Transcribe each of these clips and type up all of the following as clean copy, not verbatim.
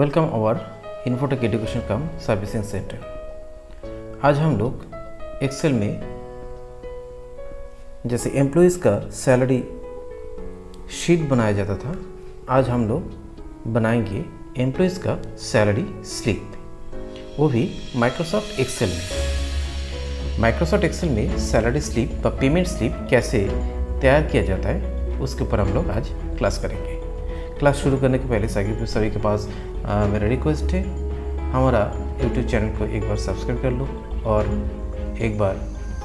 Welcome our Infotech education cum servicing centre. आज हम लोग एक्सेल में जैसे एम्प्लॉयज़ का सैलरी शीट बनाया जाता था, आज हम लोग बनाएंगे एम्प्लॉयज़ का सैलरी स्लिप, वो भी माइक्रोसॉफ्ट एक्सेल में। माइक्रोसॉफ्ट एक्सेल में सैलरी स्लिप व पेमेंट स्लिप कैसे तैयार किया जाता है उसके ऊपर हम लोग आज क्लास करेंगे। क्लास शुरू करने के पहले सभी के पास मेरा रिक्वेस्ट है, हमारा यूट्यूब चैनल को एक बार सब्सक्राइब कर लो और एक बार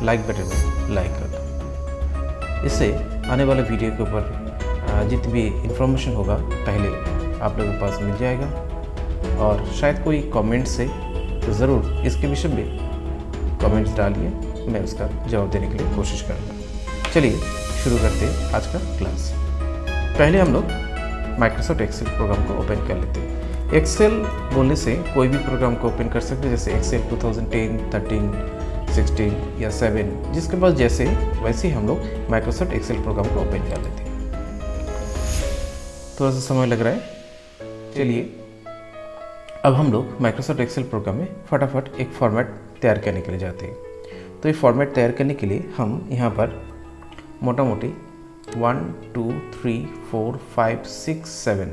लाइक बटन में लाइक कर दो। इससे आने वाले वीडियो के ऊपर जितनी भी इंफॉर्मेशन होगा पहले आप लोगों के पास मिल जाएगा, और शायद कोई कमेंट से तो ज़रूर इसके विषय में कमेंट्स डालिए, मैं उसका जवाब देने के लिए कोशिश करूँगा। चलिए शुरू करते हैं आज का क्लास। पहले हम लोग माइक्रोसॉफ्ट एक्सेल प्रोग्राम को ओपन कर लेते हैं। एक्सेल बोलने से कोई भी प्रोग्राम को ओपन कर सकते हैं, जैसे एक्सेल 2010, 13, 16 या 7, जिसके पास जैसे वैसे ही हम लोग माइक्रोसॉफ्ट एक्सेल प्रोग्राम को ओपन कर लेते हैं। थोड़ा सा समय लग रहा है। चलिए अब हम लोग माइक्रोसॉफ्ट एक्सेल प्रोग्राम में फटाफट एक फॉर्मेट तैयार करने के लिए जाते हैं। तो ये फॉर्मेट तैयार करने के लिए हम यहाँ पर मोटा मोटी 1, 2, 3, 4, 5, 6, 7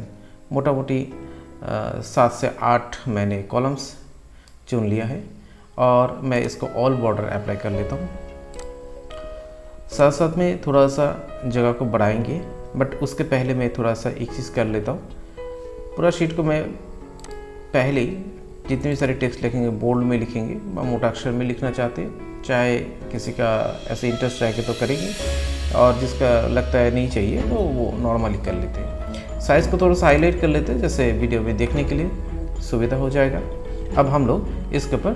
मोटा मोटी 7 से 8 मैंने कॉलम्स चुन लिया है, और मैं इसको ऑल बॉर्डर अप्लाई कर लेता हूँ। साथ साथ में थोड़ा सा जगह को बढ़ाएंगे, बट उसके पहले मैं थोड़ा सा एक चीज़ कर लेता हूँ। पूरा शीट को मैं पहले ही जितने भी सारे टेक्स्ट लिखेंगे बोल्ड में लिखेंगे, मोटा अक्षर में लिखना चाहते हैं, चाहे किसी का ऐसे इंटरेस्ट रहेगा तो करेंगे, और जिसका लगता है नहीं चाहिए तो वो नॉर्मली कर लेते हैं। साइज़ को थोड़ा सा हाईलाइट कर लेते हैं, जैसे वीडियो में देखने के लिए सुविधा हो जाएगा। अब हम लोग इसके ऊपर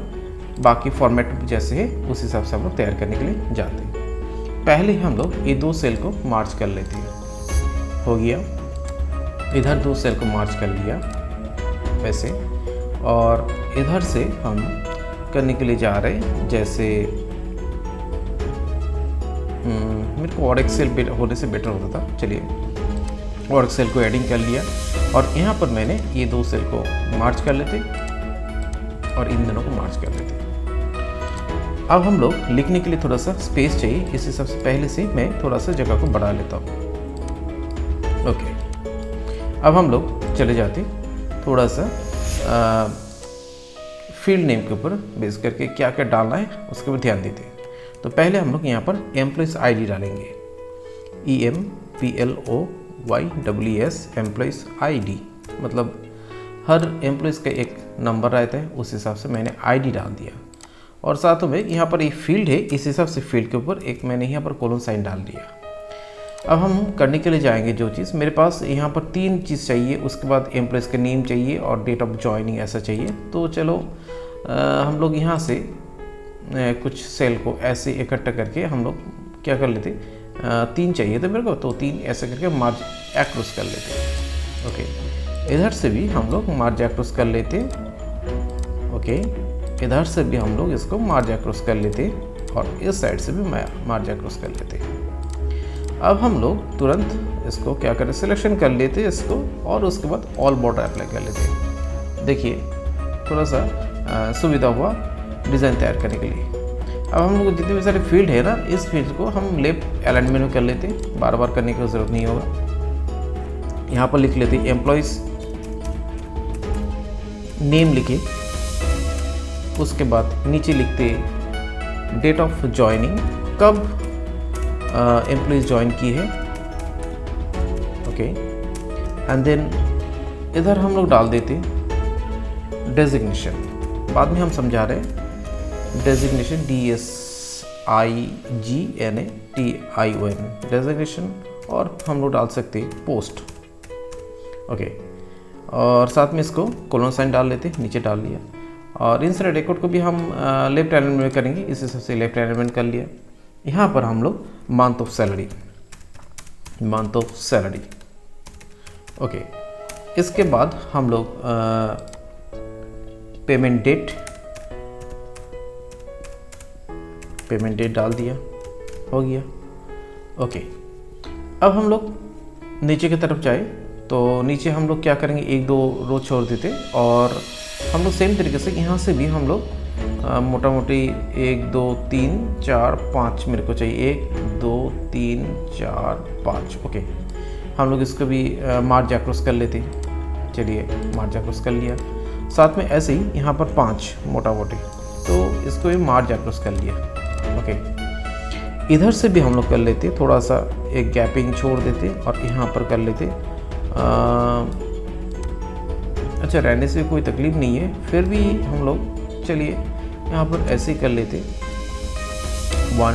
बाकी फॉर्मेट जैसे है उस हिसाब से हम लोग तैयार करने के लिए जाते हैं। पहले हम लोग ये 2 सेल को मार्च कर लेते हैं। हो गया, इधर 2 सेल को मार्च कर लिया वैसे, और इधर से हम करने के लिए जा रहे हैं, जैसे मेरे को और एक्सेल होने से बेटर होता था। चलिए और एक्सेल को एडिंग कर लिया, और यहाँ पर मैंने ये 2 सेल को मार्च कर लेते और इन दोनों को मार्च कर लेते। अब हम लोग लिखने के लिए थोड़ा सा स्पेस चाहिए, इस हिसाब से पहले से मैं थोड़ा सा जगह को बढ़ा लेता हूँ। ओके, अब हम लोग चले जाते थोड़ा सा फील्ड नेम के ऊपर बेस करके क्या क्या डालना है उसके ऊपर ध्यान देते हैं। तो पहले हम लोग यहाँ पर एम्प्लॉयज़ आईडी डालेंगे, EMPLOYWS एम्प्लॉयज़ आईडी, मतलब हर एम्प्लॉयज़ का एक नंबर रहता है, उस हिसाब से मैंने आईडी डाल दिया। और साथ में यहाँ पर एक फील्ड है, इस हिसाब से फील्ड के ऊपर एक मैंने यहाँ पर कोलन साइन डाल दिया। अब हम करने के लिए जाएंगे जो चीज़ मेरे पास यहाँ पर 3 चीज़ चाहिए, उसके बाद एम्प्लॉयज़ का नेम चाहिए और डेट ऑफ ज्वाइनिंग ऐसा चाहिए। तो चलो हम लोग यहाँ से कुछ सेल को ऐसे इकट्ठा करके हम लोग क्या कर लेते, 3 चाहिए थे मेरे को, तो 3 ऐसे करके मार्ज एक्रोस कर लेते। ओके, इधर से भी हम लोग मार्ज एक्रोस कर लेते। ओके, इधर से भी हम लोग इसको मार्ज एक्रोस कर लेते, और इस साइड से भी मार्ज एक्रोस कर लेते। अब हम लोग तुरंत इसको क्या करें, सिलेक्शन कर लेते इसको, और उसके बाद ऑल बॉर्डर अप्लाई कर लेते। देखिए थोड़ा सा सुविधा हुआ डिज़ाइन तैयार करने के लिए। अब हम लोग जितने भी सारे फील्ड है ना, इस फील्ड को हम लेफ्ट अलाइनमेंट में कर लेते, बार बार करने की ज़रूरत नहीं होगा। यहाँ पर लिख लेते एम्प्लॉयज़ नेम लिखे, उसके बाद नीचे लिखते डेट ऑफ ज्वाइनिंग, कब एम्प्लॉयज़ ज्वाइन की है। ओके, एंड देन इधर हम लोग डाल देते डेजिग्नेशन, बाद में हम समझा रहे हैं डेजिग्नेशन, DSIGNATION डेजिग्नेशन, और हम लोग डाल सकते हैं पोस्ट। ओके, और साथ में इसको कोलन साइन डाल लेते, नीचे डाल लिया, और इंसर्ट रिकॉर्ड को भी हम लेफ्ट अलाइनमेंट में करेंगे, इस हिसाब से लेफ्ट अलाइनमेंट कर लिया। यहाँ पर हम लोग मंथ ऑफ सैलरी। ओके, इसके बाद हम लोग पेमेंट डेट डाल दिया, हो गया। ओके, अब हम लोग नीचे की तरफ जाए तो नीचे हम लोग क्या करेंगे, 1-2 रो छोड़ देते और हम लोग सेम तरीके से यहाँ से भी हम लोग मोटा मोटी 1 2 3 4 5 मेरे को चाहिए, 1 2 3 4 5। ओके, हम लोग इसको भी मार्ज अक्रॉस कर लेते। चलिए मार्ज अक्रॉस कर लिया, साथ में ऐसे ही यहाँ पर 5 मोटा मोटी, तो इसको भी मार्ज अक्रॉस कर लिया। ओके, इधर से भी हम लोग कर लेते, थोड़ा सा एक गैपिंग छोड़ देते और यहाँ पर कर लेते। अच्छा, रहने से कोई तकलीफ़ नहीं है, फिर भी हम लोग चलिए यहाँ पर ऐसे ही कर लेते 1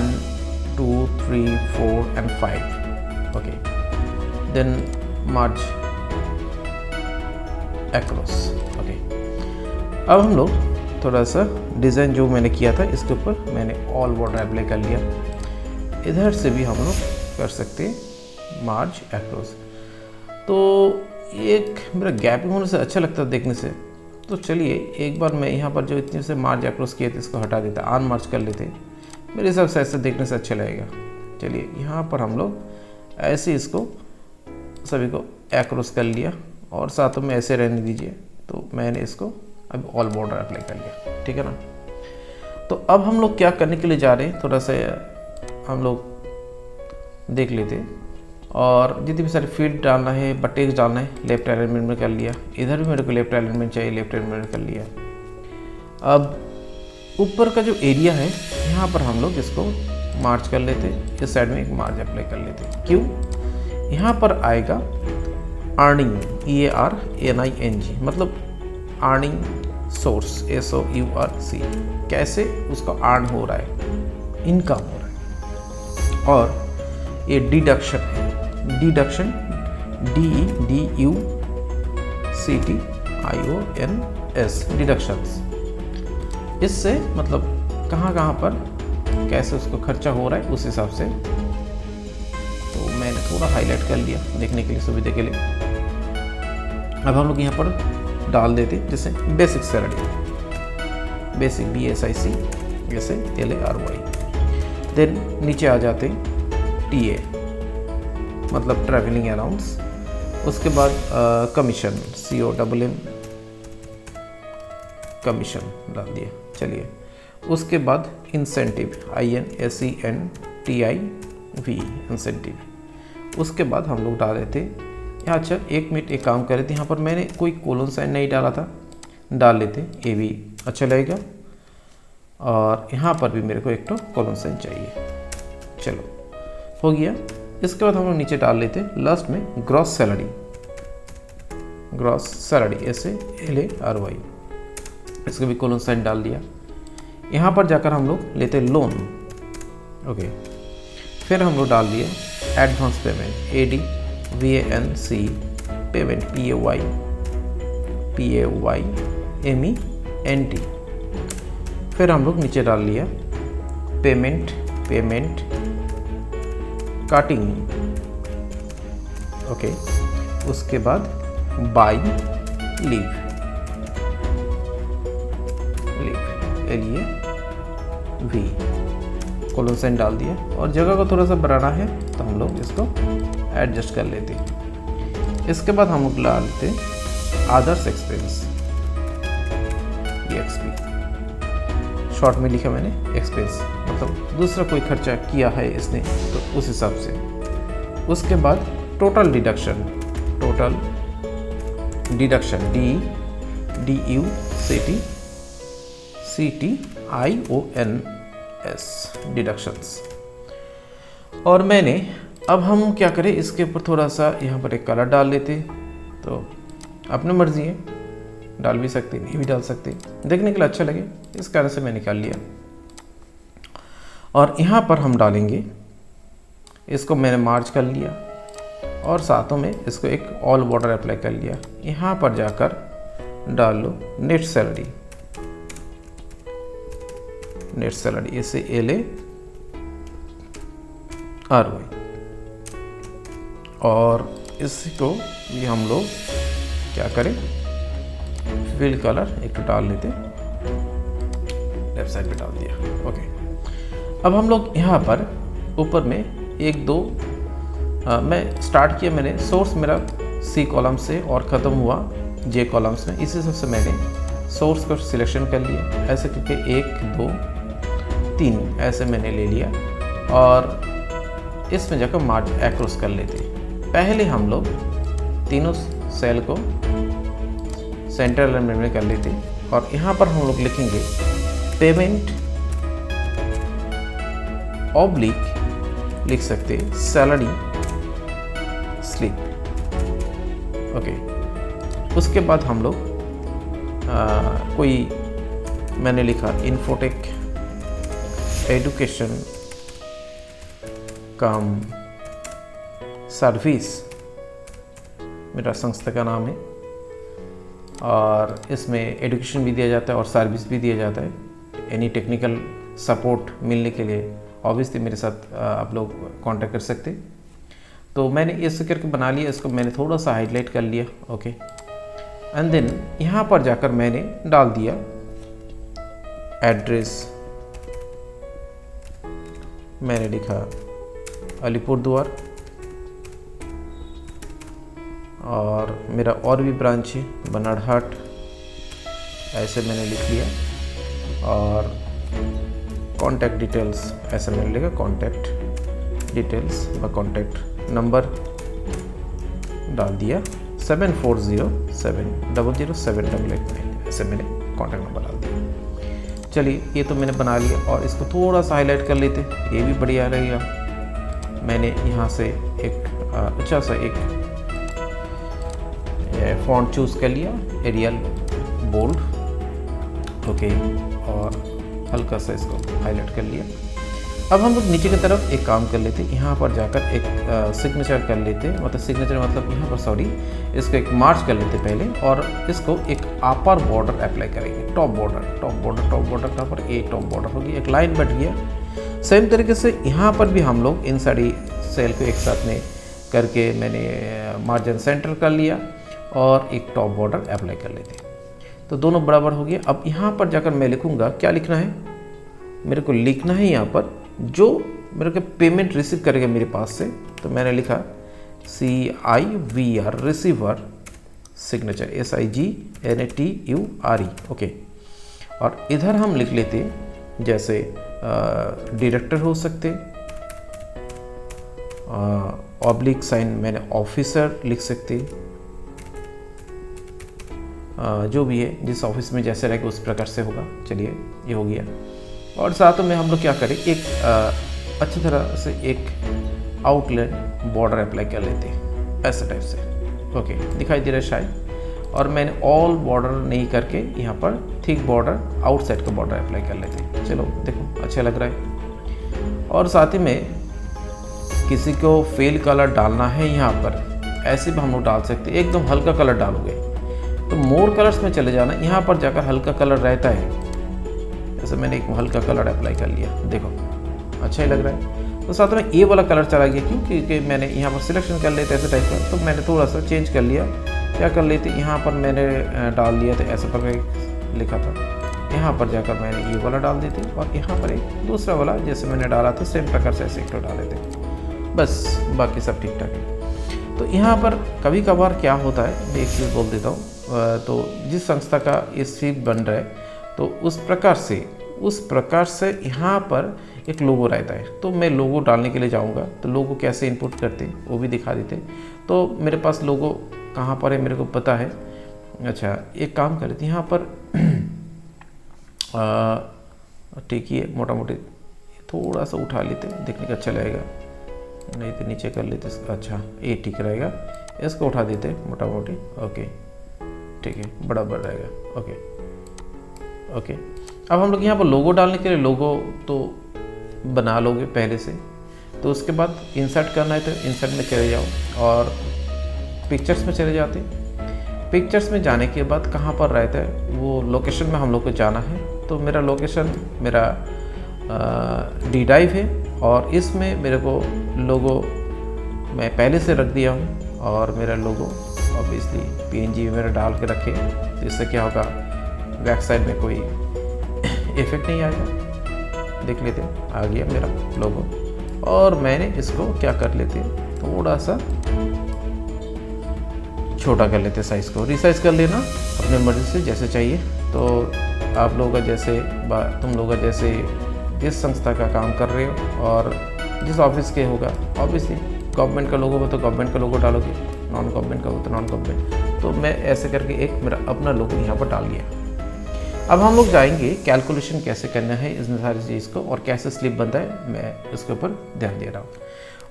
2 3 4 and 5। Okay, then march across. Okay, अब हम लोग थोड़ा सा डिज़ाइन जो मैंने किया था इसके ऊपर मैंने ऑल बॉर्डर अप्लाई कर लिया। इधर से भी हम लोग कर सकते हैं मार्च अक्रॉस। तो एक मेरा गैपिंग होने से अच्छा लगता है देखने से, तो चलिए एक बार मैं यहाँ पर जो इतने से मार्च अक्रॉस किए थे इसको हटा देता, आन मार्च कर लेते, मेरे हिसाब से ऐसे देखने से अच्छा लगेगा। चलिए यहाँ पर हम लोग ऐसे इसको सभी को अक्रॉस कर लिया और साथों में ऐसे रहने दीजिए। तो मैंने इसको अब ऑल बॉर्डर अप्लाई कर लिया, ठीक है ना। तो अब हम लोग क्या करने के लिए जा रहे हैं, थोड़ा सा हम लोग देख लेते। और जितनी भी सारी फील्ड डालना है, बटेक्स डालना है, लेफ्ट अलाइनमेंट में कर लिया। इधर भी मेरे को लेफ्ट अलाइनमेंट चाहिए, लेफ्ट अलाइनमेंट कर लिया। अब ऊपर का जो एरिया है यहाँ पर हम लोग इसको मार्च कर लेते, इस साइड में एक मार्च अप्लाई कर लेते। क्यों, यहाँ पर आएगा अर्निंग, EARNING, मतलब अर्निंग सोर्स, SOURC, कैसे उसका अर्न हो रहा है, इनकम हो रहा है। और ये डिडक्शन है, डिडक्शन DEDUCTIONS, डिडक्शंस। इससे मतलब कहाँ कहाँ पर कैसे उसको खर्चा हो रहा है उस हिसाब से। तो मैंने थोड़ा हाईलाइट कर लिया देखने के लिए, सुविधा के लिए। अब हम लोग यहाँ पर डाल देते जैसे बेसिक सैलरी, बेसिक BSIC जैसे LARY। देन नीचे आ जाते TA मतलब ट्रैवलिंग अलाउंस। उसके बाद कमीशन, COMM कमीशन डाल दिया। चलिए उसके बाद इंसेंटिव, INSENTIV इंसेंटिव। उसके बाद हम लोग डाल देते यहाँ। अच्छा एक मिनट, एक काम कर रहे थे, यहाँ पर मैंने कोई कोलन साइन नहीं डाला था, डाल लेते, ये भी अच्छा लगेगा। और यहाँ पर भी मेरे को एक तो कोलन साइन चाहिए। चलो हो गया। इसके बाद हम लोग नीचे डाल लेते लास्ट में gross salary, gross salary SALARY, इसको भी कोलन साइन डाल दिया। यहाँ पर जाकर हम लोग लेते लोन। ओके, फिर हम लोग डाल दिए advance payment, ADVANC payment, PAYMENT। फिर हम लोग नीचे डाल लिया पेमेंट काटिंग। ओके, उसके बाद by leave LEAV, colon sign डाल दिया। और जगह को थोड़ा सा बढ़ाना है तो हम लोग इसको एडजस्ट कर लेते। इसके बाद हम लोग डालते अदर्स एक्सपेंस, EXP, शॉर्ट में लिखा मैंने एक्सपेंस, मतलब दूसरा कोई खर्चा किया है इसने तो उस हिसाब से। उसके बाद टोटल डिडक्शन, DEDUCTIONS डिडक्शंस। और मैंने अब हम क्या करें, इसके ऊपर थोड़ा सा यहाँ पर एक कलर डाल लेते। तो अपनी मर्जी है, डाल भी सकते, नहीं भी डाल सकते, देखने के लिए अच्छा लगे इस कारण से मैं निकाल लिया। और यहाँ पर हम डालेंगे, इसको मैंने मार्च कर लिया और साथों में इसको एक ऑल बॉर्डर अप्लाई कर लिया। यहाँ पर जाकर डाल लो नेट सैलरी, SALARY और इसको भी हम लोग क्या करें, फिल कलर एक डाल लेते, लेफ्ट साइड पे डाल दिया। ओके, अब हम लोग यहाँ पर ऊपर में 1 2 मैं स्टार्ट किया, मैंने सोर्स मेरा सी कॉलम से और ख़त्म हुआ जे कॉलम्स में। इसी हिसाब से मैंने सोर्स को सिलेक्शन कर लिया, ऐसे करके 1 2 3 ऐसे मैंने ले लिया और इसमें जाकर मार्ज एक्रोस कर लेते। पहले हम लोग तीनों सेल को सेंटर अलाइनमेंट में कर लेते और यहाँ पर हम लोग लिखेंगे पेमेंट ऑब्लिक, लिख सकते सैलरी स्लिप। ओके, उसके बाद हम लोग कोई मैंने लिखा इन्फोटेक एजुकेशन कम सर्विस, मेरा संस्था का नाम है और इसमें एजुकेशन भी दिया जाता है और सर्विस भी दिया जाता है। एनी टेक्निकल सपोर्ट मिलने के लिए ऑब्वियसली मेरे साथ आप लोग कांटेक्ट कर सकते। तो मैंने ऐसे करके बना लिया, इसको मैंने थोड़ा सा हाईलाइट कर लिया। ओके, एंड देन यहाँ पर जाकर मैंने डाल दिया एड्रेस, मैंने लिखा अलीपुरद्वार और मेरा और भी ब्रांच है बनारहाट, ऐसे मैंने लिख लिया और कॉन्टैक्ट डिटेल्स ऐसे मैंने लिखा, कॉन्टैक्ट डिटेल्स व कॉन्टैक्ट नंबर डाल दिया 7407007889, ऐसे मैंने कॉन्टैक्ट नंबर डाल दिया। चलिए, ये तो मैंने बना लिया और इसको थोड़ा सा हाईलाइट कर लेते, ये भी बढ़िया रहेगा। मैंने यहाँ से एक अच्छा सा एक फॉन्ट चूज़ कर लिया, एरियल बोल्ड। ओके, और हल्का सा इसको हाईलाइट कर लिया। अब हम लोग नीचे की तरफ एक काम कर लेते, यहाँ पर जाकर एक सिग्नेचर कर लेते, मतलब सिग्नेचर मतलब यहाँ पर सॉरी, इसको एक मार्च कर लेते पहले और इसको एक अपर बॉर्डर अप्लाई करेंगे, टॉप बॉर्डर का पर ए टॉप बॉर्डर होगी, एक लाइन बैठ गया। सेम तरीके से यहाँ पर भी हम लोग इन सारी सेल को एक साथ में करके मैंने मार्जिन सेंटर कर लिया और एक टॉप बॉर्डर अप्लाई कर लेते, तो दोनों बराबर हो गया। अब यहाँ पर जाकर मैं लिखूँगा, क्या लिखना है मेरे को, लिखना है यहाँ पर जो मेरे को पेमेंट रिसीव करेगा मेरे पास से, तो मैंने लिखा CIVR receiver signature SIGNATURE। Okay, और इधर हम लिख लेते जैसे डायरेक्टर हो सकते, ऑब्लिक साइन मैंने ऑफिसर लिख सकते, जो भी है जिस ऑफिस में जैसे रहेगा उस प्रकार से होगा। चलिए, ये हो गया। और साथ में हम लोग क्या करें, एक अच्छी तरह से एक आउटलाइन बॉर्डर अप्लाई कर लेते हैं ऐसे टाइप से। ओके, दिखाई दे रहा है शायद। और मैंने ऑल बॉर्डर नहीं करके यहाँ पर थिक बॉर्डर, आउटसाइड का बॉर्डर अप्लाई कर लेते हैं। चलो देखो, अच्छा लग रहा है। और साथ ही में किसी को फेल कलर डालना है यहाँ पर, ऐसे भी हम लोग डाल सकते हैं। एकदम हल्का कलर डालोगे तो मोर कलर्स में चले जाना, यहाँ पर जाकर हल्का कलर रहता है, जैसे मैंने एक हल्का कलर अप्लाई कर लिया, देखो अच्छा ही लग रहा है। तो साथ में ये वाला कलर चला गया, क्यों, क्योंकि मैंने यहाँ पर सिलेक्शन कर लेते ऐसे टाइप का, तो मैंने थोड़ा सा चेंज कर लिया। क्या कर लेते, यहाँ पर मैंने डाल दिया था ऐसा पर लिखा था, यहाँ पर जाकर मैंने ये वाला डाल देते और यहाँ पर एक दूसरा वाला जैसे मैंने डाला था सेम प्रकार से ऐसे एक तो डाल देते, बस बाकी सब ठीक ठाक है। तो यहाँ पर कभी कभार क्या होता है, मैं एक चीज़ बोल देता हूँ, तो जिस संस्था का ये स्वीप बन रहा है तो उस प्रकार से यहाँ पर एक लोगो रहता है। तो मैं लोगो डालने के लिए जाऊँगा तो लोगो कैसे इनपुट करते हैं वो भी दिखा देते। तो मेरे पास लोगो कहाँ पर है मेरे को पता है। अच्छा, एक काम कर लेते हैं यहाँ पर, ठीक ही है, मोटा मोटी थोड़ा सा उठा लेते, देखने का अच्छा लगेगा, नहीं तो नीचे कर लेते। अच्छा, ये ठीक रहेगा, इसको उठा देते मोटा मोटी। ओके, ठीक है, बराबर रहेगा। ओके ओके, अब हम लोग यहाँ पर लोगो डालने के लिए लोगो तो बना लोगे पहले से, तो उसके बाद इंसर्ट करना है तो इंसर्ट में चले जाओ और पिक्चर्स में चले जाते। पिक्चर्स में जाने के बाद कहाँ पर रहता है वो लोकेशन में हम लोग को जाना है। तो मेरा लोकेशन मेरा डी ड्राइव है और इसमें मेरे को लोगो मैं पहले से रख दिया हूँ और मेरा लोगो ऑब्वियसली PNG में मेरा डाल के रखे, तो इससे क्या होगा बैक साइड में कोई इफेक्ट नहीं आएगा। देख लेते हैं, आ गया मेरा लोगो। और मैंने इसको क्या कर लेते हैं, थोड़ा सा छोटा कर लेते साइज़ को, रिसाइज़ कर लेना अपने मर्ज़ी से जैसे चाहिए। तो आप लोगों का जैसे तुम लोगों का जैसे जिस संस्था का काम कर रहे हो और जिस ऑफिस के होगा, ऑब्वियसली गवर्नमेंट का लोगो हो तो गवर्नमेंट का लोगो डालोगे, नॉन गवर्नमेंट का हो तो नॉन गवर्नमेंट। तो मैं ऐसे करके एक मेरा अपना लोगो यहाँ पर डाल दिया। अब हम लोग जाएंगे कैलकुलेशन कैसे करना है इस सारी चीज़ को और कैसे स्लिप बनता है, मैं इसके ऊपर ध्यान दे रहा हूँ।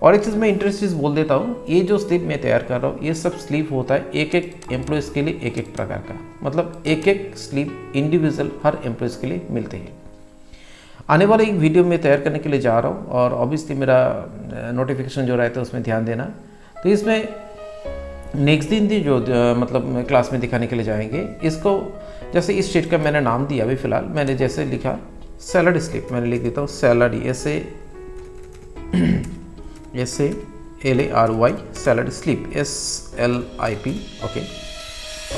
और एक चीज़ मैं इंटरेस्ट चीज़ बोल देता हूँ, ये जो स्लिप मैं तैयार कर रहा हूँ ये सब स्लिप होता है एक एक एम्प्लॉयज़ के लिए एक एक प्रकार का, मतलब एक एक स्लिप इंडिविजुअल हर एम्प्लॉयज़ के लिए मिलते हैं। आने वाले एक वीडियो में तैयार करने के लिए जा रहा हूँ और ऑब्वियसली मेरा नोटिफिकेशन जो रहता है उसमें ध्यान देना। तो इसमें नेक्स्ट दिन जो मतलब क्लास में दिखाने के लिए जाएंगे, इसको जैसे इस शीट का मैंने नाम दिया अभी फ़िलहाल मैंने जैसे लिखा सैलरी स्लिप, मैंने लिख देता हूँ salary SALARY salary slip SLIP। Okay,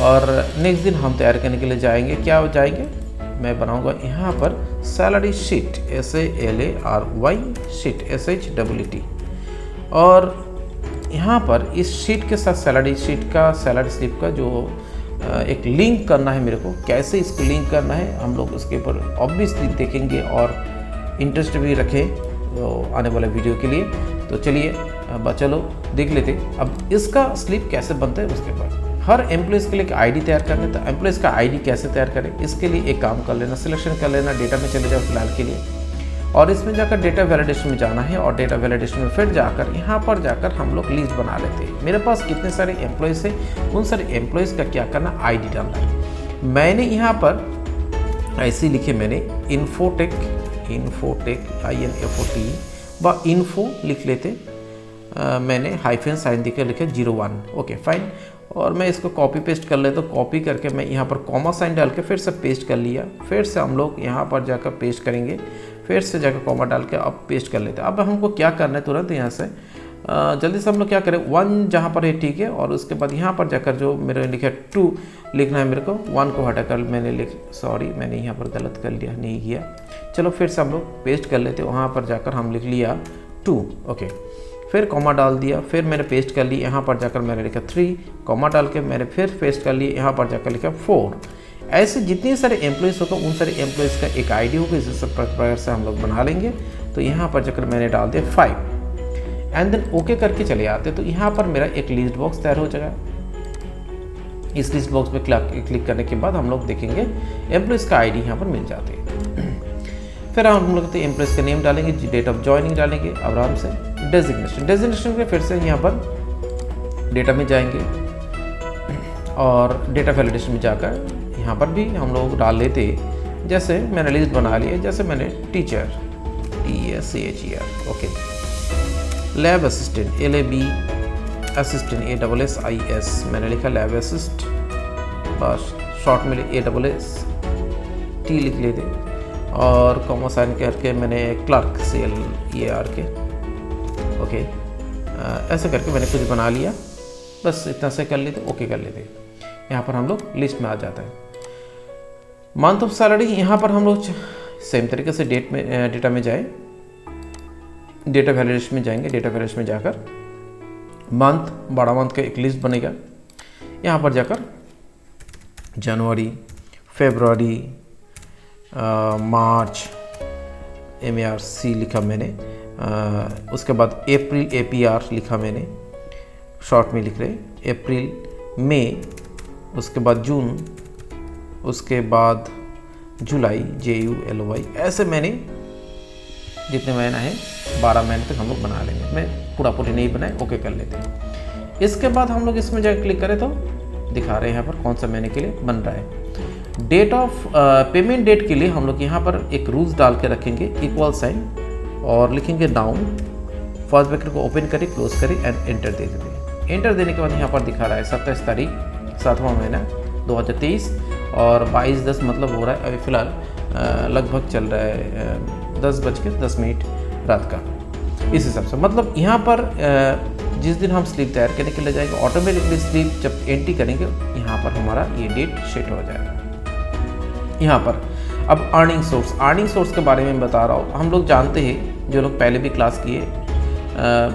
और नेक्स्ट दिन हम तैयार करने के लिए जाएंगे, क्या जाएंगे, मैं बनाऊंगा यहाँ पर salary sheet SALARY sheet SHEET, और यहाँ पर इस शीट के साथ सैलरी शीट का सैलरी स्लिप का जो एक लिंक करना है मेरे को, कैसे इसको लिंक करना है हम लोग उसके ऊपर ऑब्वियसली देखेंगे और इंटरेस्ट भी रखें तो आने वाले वीडियो के लिए। तो चलिए अब चलो देख लेते अब इसका स्लिप कैसे बनता है। उसके बाद हर एम्प्लॉयज़ के लिए एक आईडी तैयार करना है, तो एम्प्लॉयज़ का आईडी कैसे तैयार करें इसके लिए एक काम कर लेना, सिलेक्शन कर लेना, डेटा में चले जाओ फिलहाल के लिए, और इसमें जाकर डेटा वैलिडेशन में जाना है और डेटा वैलिडेशन में फिर जाकर यहाँ पर जाकर हम लोग लिस्ट बना लेते हैं। मेरे पास कितने सारे एम्प्लॉयज़ हैं, उन सारे एम्प्लॉयज़ का क्या करना, आईडी डालना है। मैंने यहाँ पर ऐसे लिखे, मैंने इन्फोटेक INFOT व इन्फो लिख लेते, मैंने हाइफन साइन देकर लिखा 01। ओके फाइन, और मैं इसको कॉपी पेस्ट कर लेता हूँ। कॉपी करके मैं यहाँ पर कॉमा साइन डाल के फिर से पेस्ट कर लिया, फिर से हम लोग यहाँ पर जाकर पेस्ट करेंगे, फिर से जाकर कॉमा डाल के अब पेस्ट कर लेते हैं। अब हमको क्या करना है तुरंत यहाँ से जल्दी से हम लोग क्या करें, 1 जहाँ पर है ठीक है, और उसके बाद यहाँ पर जाकर जो मेरे लिखा 2 लिखना है मेरे को, 1 को हटाकर मैंने सॉरी मैंने यहाँ पर गलत कर लिया, नहीं किया, चलो फिर से हम लोग पेस्ट कर लेते, वहाँ पर जाकर हम लिख लिया 2। ओके, फिर कॉमा डाल दिया, फिर मैंने पेस्ट कर लिया, यहाँ पर जाकर मैंने लिखा 3, कॉमा डाल के मैंने फिर पेस्ट कर लिया, यहाँ पर जाकर लिखा 4। ऐसे जितने सारे एम्प्लॉयज़ होगा उन सारे एम्प्लॉयज़ का एक आईडी होगा, इस सब प्रकार से हम लोग बना लेंगे। तो यहाँ पर जाकर मैंने डाल दिया 5 एंड देन ओके करके चले आते। तो यहाँ पर मेरा एक लिस्ट बॉक्स तैयार हो जाएगा। इस लिस्ट बॉक्स में क्लिक करने के बाद हम लोग देखेंगे एम्प्लॉयज़ का आईडी यहाँ पर मिल जाते हैं। फिर हम लोग एम्प्लॉयज़ का नेम डालेंगे, डेट ऑफ ज्वाइनिंग डालेंगे आराम से, डेजिग्नेशन के फिर से यहाँ पर डेटा में जाएंगे और डेटा वैलिडेशन में जाकर यहाँ पर भी हम लोग डाल लेते, जैसे मैंने लिस्ट बना लिया, जैसे मैंने teacher TACHER, okay, lab assistant LAB assistant ASSIS मैंने लिखा लैब असिस्ट, बस शॉर्ट में ASST लिख लेते, और कॉमा साइन करके मैंने क्लर्क CLER के, ओके, ऐसे करके मैंने कुछ बना लिया, बस इतना से कर लेते, ओके कर लेते। यहाँ पर हम लोग लिस्ट में आ जाता है मंथ ऑफ सैलरी। यहाँ पर हम लोग सेम तरीके से डेटा में जाए, डेटा वैलिडेशन में जाएंगे, डेटा वैलिडेशन में जाकर मंथ, बड़ा मंथ का एक लिस्ट बनेगा, यहाँ पर जाकर जनवरी, फरवरी, मार्च MARC लिखा मैंने, उसके बाद अप्रैल APR लिखा मैंने, शॉर्ट में लिख रहे अप्रैल, मई, उसके बाद जून, उसके बाद जुलाई JULY, ऐसे मैंने जितने महीना है 12 महीने तक हम लोग बना लेंगे। मैं पूरी नहीं बनाए, ओके कर लेते हैं। इसके बाद हम लोग इसमें जाकर क्लिक करें तो दिखा रहे हैं यहाँ पर कौन सा महीने के लिए बन रहा है। डेट ऑफ पेमेंट डेट के लिए हम लोग यहाँ पर एक रूल्स डाल के रखेंगे, इक्वल साइन, और लिखेंगे डाउन, फर्स्ट ब्रैकेट को ओपन करें, क्लोज करें एंड एंटर दे देते हैं। एंटर देने के बाद यहाँ पर दिखा रहा है 27 तारीख 7वां महीना 2023 और 22:10 मतलब हो रहा है अभी फ़िलहाल लगभग चल रहा है 10:10 रात का। इस हिसाब से मतलब यहाँ पर जिस दिन हम स्लिप तैयार करने के लिए जाएंगे, ऑटोमेटिकली स्लिप जब एंट्री करेंगे यहाँ पर हमारा ये डेट सेट हो जाएगा। यहाँ पर अब अर्निंग सोर्स के बारे में बता रहा हूँ। हम लोग जानते हैं, जो लोग पहले भी क्लास किए,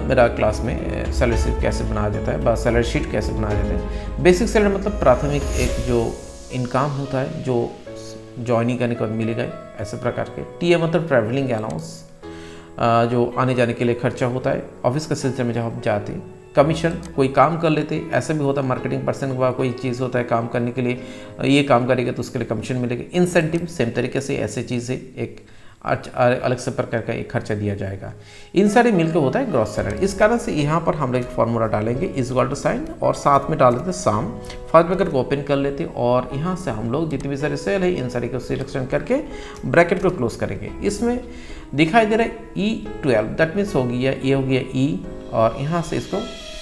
मेरा क्लास में सैलरी स्लिप कैसे बनाया जाता है, सैलरी शीट कैसे बनाया जाता है। बेसिक सैलरी मतलब प्राथमिक एक जो इनकम होता है जो ज्वाइनिंग करने के बाद मिलेगा, ऐसे प्रकार के। टीए मतलब ट्रैवलिंग अलाउंस, जो आने जाने के लिए खर्चा होता है ऑफिस के सिलसिले में जब हम जाते हैं। कमीशन, कोई काम कर लेते, ऐसा भी होता है मार्केटिंग पर्सन का कोई चीज़ होता है काम करने के लिए, ये काम करेगा तो उसके लिए कमीशन मिलेगा। इंसेंटिव सेम तरीके से ऐसे चीज़ है, एक अलग से प्रकार का एक खर्चा दिया जाएगा। इन सारे मिलकर होता है ग्रॉस सैलरी। इस कारण से यहाँ पर हम लोग एक फॉर्मूला डालेंगे इक्वल टू साइन और साथ में डाल देते सम, फर्स्ट ब्रैकेट को ओपन कर लेते और यहाँ से हम लोग जितनी भी सारी सेल है इन सारी को सिलेक्शन करके ब्रैकेट को क्लोज करेंगे। इसमें दिखाई दे रहा है E12, दैट मीन्स हो गया ये हो गया E, और यहाँ से इसको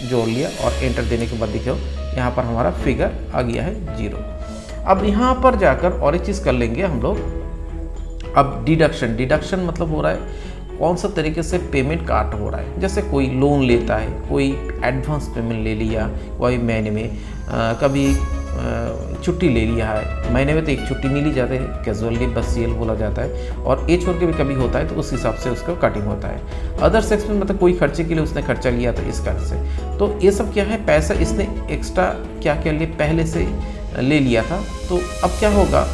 जोड़ लिया और एंटर देने के बाद देखो यहाँ पर हमारा फिगर आ गया है 0। अब यहाँ पर जाकर और एक चीज़ कर लेंगे हम लोग, अब डिडक्शन मतलब हो रहा है कौन सा तरीके से पेमेंट काट हो रहा है। जैसे कोई लोन लेता है, कोई एडवांस पेमेंट ले लिया, कोई महीने में कभी छुट्टी ले लिया है, महीने में तो एक छुट्टी मिल ही जाती है, कैजुअली बस CL बोला जाता है, और ये छोड़ के भी कभी होता है तो उस हिसाब से उसका कटिंग होता है। अदर्स एक्सपेंस मतलब कोई खर्चे के लिए उसने खर्चा लिया था इस कारण से, तो ये सब क्या है, पैसा इसने एक्स्ट्रा क्या क्या लिए पहले से ले लिया था, तो अब क्या होगा,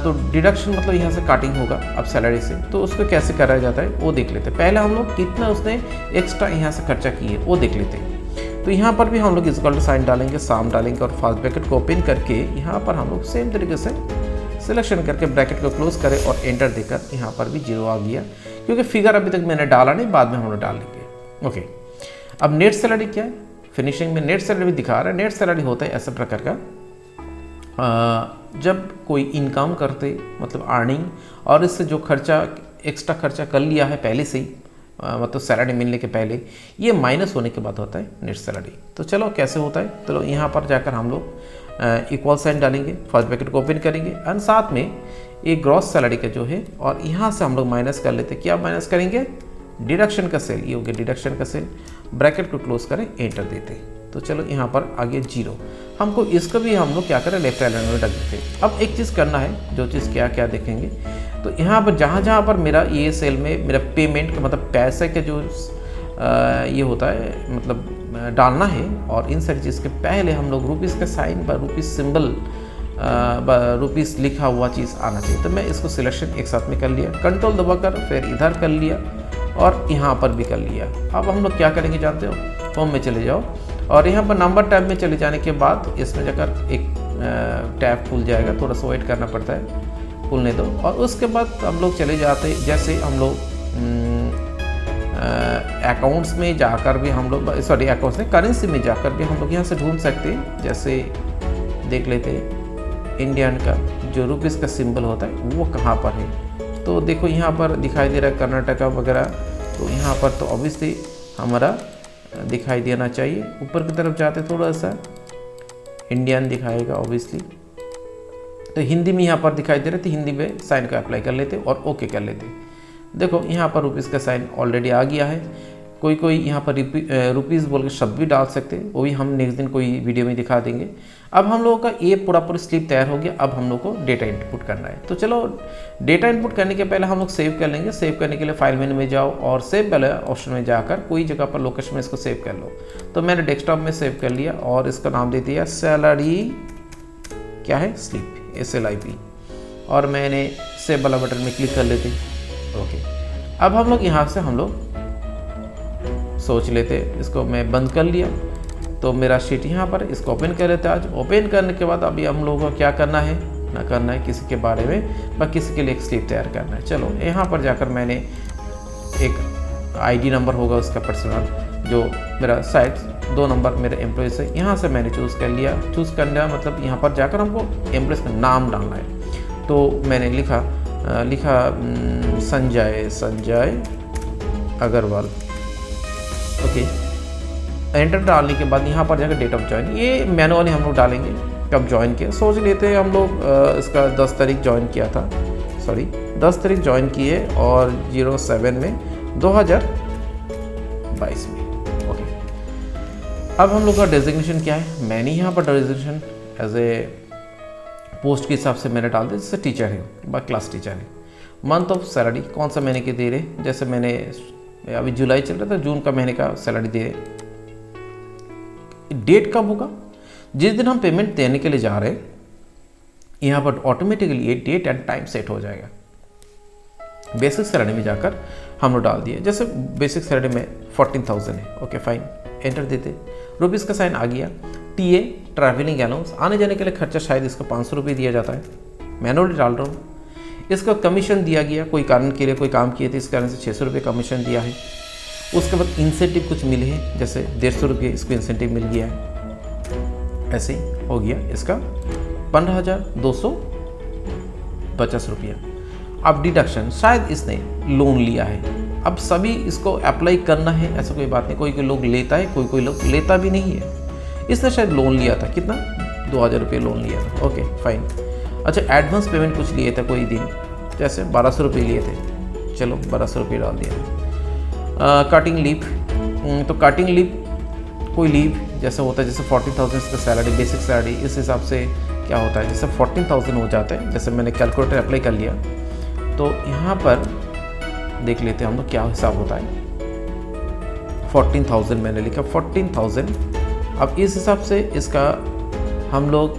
तो डिडक्शन मतलब यहाँ से काटिंग होगा अब सैलरी से। तो उसको कैसे कराया जाता है वो देख लेते हैं। पहले हम लोग कितना उसने एक्स्ट्रा यहाँ से खर्चा किए वो देख लेते हैं। तो यहाँ पर भी हम लोग इक्वल टू साइन डालेंगे, साम डालेंगे और फर्स्ट ब्रैकेट को ओपन करके यहाँ पर हम लोग सेम तरीके से सिलेक्शन करके ब्रैकेट को क्लोज करें और एंटर देकर यहाँ पर भी 0 आ गया, क्योंकि फिगर अभी तक मैंने डाला नहीं, बाद में हम लोग डाल लेंगे। ओके, अब नेट सैलरी क्या है, फिनिशिंग में नेट सैलरी भी दिखा रहा है। नेट सैलरी होता है ऐसा प्रकार का, जब कोई इनकम करते मतलब अर्निंग और इससे जो खर्चा एक्स्ट्रा खर्चा कर लिया है पहले से ही, मतलब सैलरी मिलने के पहले, ये माइनस होने के बाद होता है नेट सैलरी। तो चलो कैसे होता है, चलो यहाँ पर जाकर हम लोग इक्वल साइन डालेंगे, फर्स्ट ब्रैकेट को ओपन करेंगे और साथ में एक ग्रॉस सैलरी का जो है, और यहाँ से हम लोग माइनस कर लेते। क्या माइनस करेंगे, डिडक्शन का सेल, ये हो गया डिडक्शन का सेल, ब्रैकेट को क्लोज करें, एंटर देते। तो चलो यहाँ पर आगे 0, हमको इसको भी हम लोग क्या करें लेफ्ट हैंड में रख देते। अब एक चीज़ करना है, जो चीज़ क्या क्या देखेंगे, तो यहाँ पर जहाँ पर मेरा ये सेल में मेरा पेमेंट का मतलब पैसे के जो ये होता है मतलब डालना है, और इन सारी चीज़ के पहले हम लोग रुपीज़ का साइन पर रुपीज़ सिंबल रुपीज़ लिखा हुआ चीज़ आना चाहिए। तो मैं इसको सिलेक्शन एक साथ में कर लिया, कंट्रोल दबाकर फिर इधर कर लिया और यहाँ पर भी कर लिया। अब हम लोग क्या करेंगे जानते हो, होम में चले जाओ और यहाँ पर नंबर टैब में चले जाने के बाद इसमें जाकर एक टैब खुल जाएगा, थोड़ा सा वेट करना पड़ता है, खुलने दो। और उसके बाद हम लोग चले जाते, जैसे हम लोग अकाउंट्स में जाकर भी हम लोग, सॉरी अकाउंट्स में करेंसी में जाकर भी हम लोग यहाँ से ढूंढ सकते हैं। जैसे देख लेते हैं इंडियन का जो रुपीज़ का सिंबल होता है वो कहाँ पर है, तो देखो यहाँ पर दिखाई दे रहा है कर्नाटका वगैरह, तो यहाँ पर तो ऑब्वियसली हमारा दिखाई देना चाहिए। ऊपर की तरफ जाते थोड़ा सा इंडियन दिखाएगा ऑब्वियसली, तो हिंदी में यहाँ पर दिखाई दे रहे थे, हिंदी में साइन का अप्लाई कर लेते और ओके कर लेते। देखो यहाँ पर रुपीज़ का साइन ऑलरेडी आ गया है। कोई कोई यहाँ पर रुपीज़ बोल के शब्द भी डाल सकते हैं, वो भी हम नेक्स्ट दिन कोई वीडियो में दिखा देंगे। अब हम लोगों का ये पूरा स्लिप तैयार हो गया। अब हम लोग को डेटा इनपुट करना है, तो चलो डेटा इनपुट करने के पहले हम लोग सेव कर लेंगे। सेव करने के लिए फाइल मेनू में जाओ और सेव वाले ऑप्शन में जाकर कोई जगह पर लोकेशन में इसको सेव कर लो। तो मैंने डेस्कटॉप में सेव कर लिया और इसका नाम दे दिया सैलरी क्या है स्लिप, SLIP, और मैंने सेव वाला बटन में क्लिक कर लेते। ओके, अब हम लोग यहाँ से हम लोग सोच लेते, इसको मैं बंद कर लिया। तो मेरा शीट यहाँ पर, इसको ओपन कर लेते। आज ओपन करने के बाद अभी हम लोगों को क्या करना है ना करना है किसी के बारे में, बस किसी के लिए एक स्लिप तैयार करना है। चलो यहाँ पर जाकर मैंने एक ID नंबर होगा उसका पर्सनल, जो मेरा साइट 2 नंबर मेरे एम्प्लॉय से, यहाँ से मैंने चूज़ कर लिया। चूज़ करना मतलब यहाँ पर जाकर हमको एम्प्लॉय का नाम डालना है। तो मैंने लिखा संजय अग्रवाल। ओके, एंटर डालने के बाद यहाँ पर जाकर डेट ऑफ ज्वाइन, ये मैनुअली हम लोग डालेंगे कब ज्वाइन किया। सोच लेते हैं हम लोग इसका 10 तारीख ज्वाइन किया था, 10 तारीख ज्वाइन किए और 07 में 2022 में। ओके, अब हम लोग का डेजिग्नेशन क्या है, मैंने यहाँ पर डेजिग्नेशन एज ए पोस्ट के हिसाब से मैंने डाल दिया, जैसे टीचर है, क्लास टीचर है। मंथ ऑफ सैलरी कौन सा महीने के दे रहे, जैसे मैंने अभी जुलाई चल रहा था, जून का महीने का सैलरी दे। डेट कब होगा? जिस दिन हम पेमेंट देने के लिए जा रहे हैं, यहाँ पर ऑटोमेटिकली ये डेट एंड टाइम सेट हो जाएगा। बेसिक सैलरी में जाकर हम लोग डाल दिए, जैसे बेसिक सैलरी में 14,000 है, ओके फाइन, एंटर देते, रुपीज़ का साइन आ गया। टीए ट्रैवलिंग अलाउंस, आने जाने के लिए खर्चा शायद इसका 500 रुपये दिया जाता है, मैनुअली डाल रहा हूँ। इसका कमीशन दिया गया, कोई कारण के लिए कोई काम किए थे इस कारण से 600 रुपये कमीशन दिया है। उसके बाद इंसेंटिव कुछ मिले हैं, जैसे 150 रुपये इसको इंसेंटिव मिल गया है। ऐसे ही हो गया इसका 15,250 रुपया। अब डिडक्शन, शायद इसने लोन लिया है, अब सभी इसको अप्लाई करना है ऐसा कोई बात नहीं, कोई कोई लोग लेता है, कोई कोई लोग लेता भी नहीं है। इसने शायद लोन लिया था, कितना 2,000 रुपये लोन लिया था, ओके फाइन। अच्छा एडवांस पेमेंट कुछ लिए थे कोई दिन, जैसे 1,200 रुपये लिए थे, चलो 1,200 रुपये डाल दिया। कटिंग लीव, तो कटिंग लीव कोई लीव जैसे होता है, जैसे 40,000 का सैलरी बेसिक सैलरी, इस हिसाब से क्या होता है, जैसे 14,000 हो जाता है। जैसे मैंने कैलकुलेटर अप्लाई कर लिया, तो यहाँ पर देख लेते हैं हम लोग क्या हिसाब होता है। 14,000 मैंने लिखा, 14,000। अब इस हिसाब से इसका हम लोग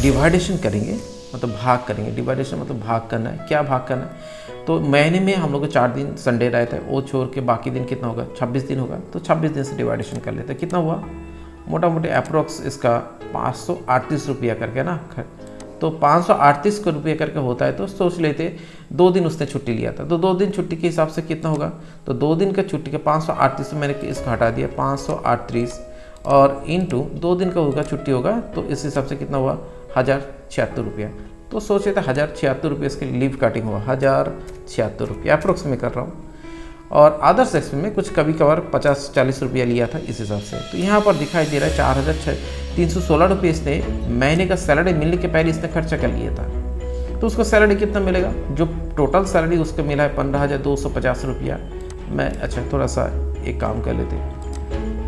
डिवाइडेशन करेंगे, मतलब भाग करेंगे। डिवाइडेशन मतलब भाग करना है, क्या भाग करना है, तो महीने में हम लोग को 4 दिन संडे रहता है, वो छोड़ के बाकी दिन कितना होगा, 26 दिन होगा, तो 26 दिन से डिवाइडेशन कर लेते हैं। कितना हुआ, मोटा मोटी अप्रोक्स इसका 538 रुपया करके ना, तो 538 रुपये करके होता है। तो सोच लेते 2 दिन उसने छुट्टी लिया था, तो 2 दिन छुट्टी के हिसाब से कितना होगा, तो 2 दिन का छुट्टी के 538 मैंने इसको हटा दिया, 538 और इंटू 2 दिन का होगा छुट्टी होगा, तो इस हिसाब से कितना हुआ 1,076 रुपया। तो सोच रहे थे 1,076 रुपये इसके लीव काटिंग हुआ, 1,076 रुपये अप्रोक्स में कर रहा हूँ। और अदर सेक्शन में कुछ कभी कभार 50-40 रुपया लिया था इस हिसाब से। तो यहाँ पर दिखाई दे रहा है 4,316 रुपये इसने महीने का सैलरी मिलने के पहले इसने खर्चा कर लिया था। तो उसको सैलरी कितना मिलेगा, जो टोटल सैलरी उसको मिला है 15,250 रुपया। मैं अच्छा थोड़ा सा एक काम कर लेते,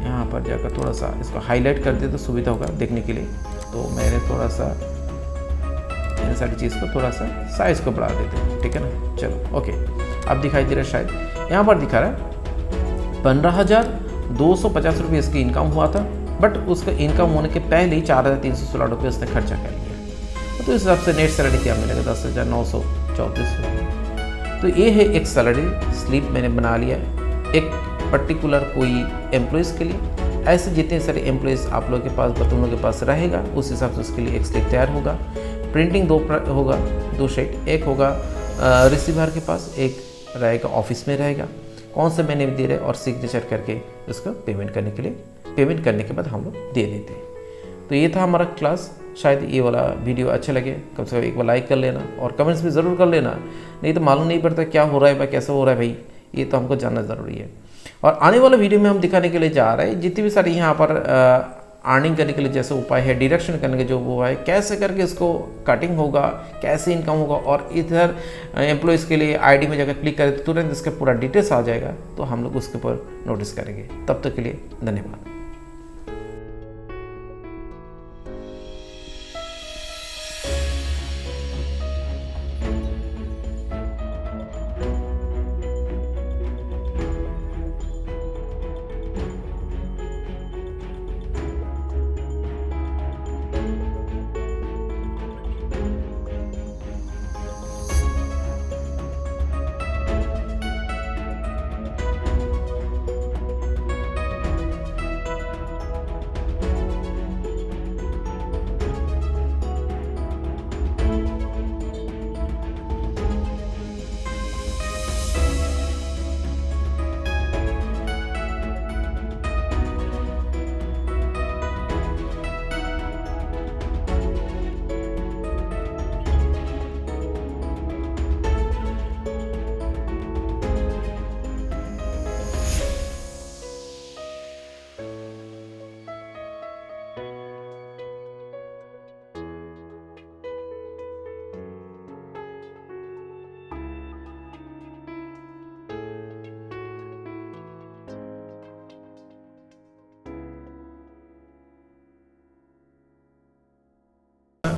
यहाँ पर जाकर थोड़ा सा इसको हाईलाइट कर दे तो सुविधा होगा देखने के लिए। तो मैंने थोड़ा सा इन सारी चीज़ को थोड़ा सा साइज को बढ़ा देते हैं, ठीक है ना। चलो ओके, अब दिखाई दे रहा है, शायद यहाँ पर दिखा रहा है 15,250 रुपये इसकी इनकम हुआ था, बट उसका इनकम होने के पहले ही 4,316 रुपये उसने खर्चा कर लिया। तो इस हिसाब से नेट सैलरी क्या मिलेगा, 10,934 रुपये। तो ये है एक सैलरी स्लिप मैंने बना लिया एक पर्टिकुलर कोई एम्प्लॉयज़ के लिए। ऐसे जितने सारे एम्प्लॉयज़ आप लोगों के पास तुम लोगों के पास रहेगा, उस हिसाब से उसके लिए एक स्लिप तैयार होगा। प्रिंटिंग 2 होगा, 2 शेट, एक होगा रिसीवर के पास, एक रहेगा ऑफिस में रहेगा, कौन सा मैंने दे रहे और सिग्नेचर करके उसको पेमेंट करने के लिए, पेमेंट करने के बाद हम लोग दे देते हैं। तो ये था हमारा क्लास। शायद ये वाला वीडियो अच्छा लगे, कम से कम एक बार लाइक कर लेना और कमेंट्स में ज़रूर कर लेना, नहीं तो मालूम नहीं पड़ता क्या हो रहा है भाई, कैसा हो रहा है भाई, ये तो हमको जानना ज़रूरी है। और आने वाला वीडियो में हम दिखाने के लिए जा रहे हैं जितनी भी सारी यहाँ पर अर्निंग करने के लिए जैसे उपाय है, डिडक्शन करने के जो वो है, कैसे करके इसको कटिंग होगा, कैसे इनकम होगा, और इधर एम्प्लॉयज़ के लिए आईडी में जाकर क्लिक करें तो तुरंत इसका पूरा डिटेल्स आ जाएगा। तो हम लोग उसके ऊपर नोटिस करेंगे। तब तक के लिए धन्यवाद।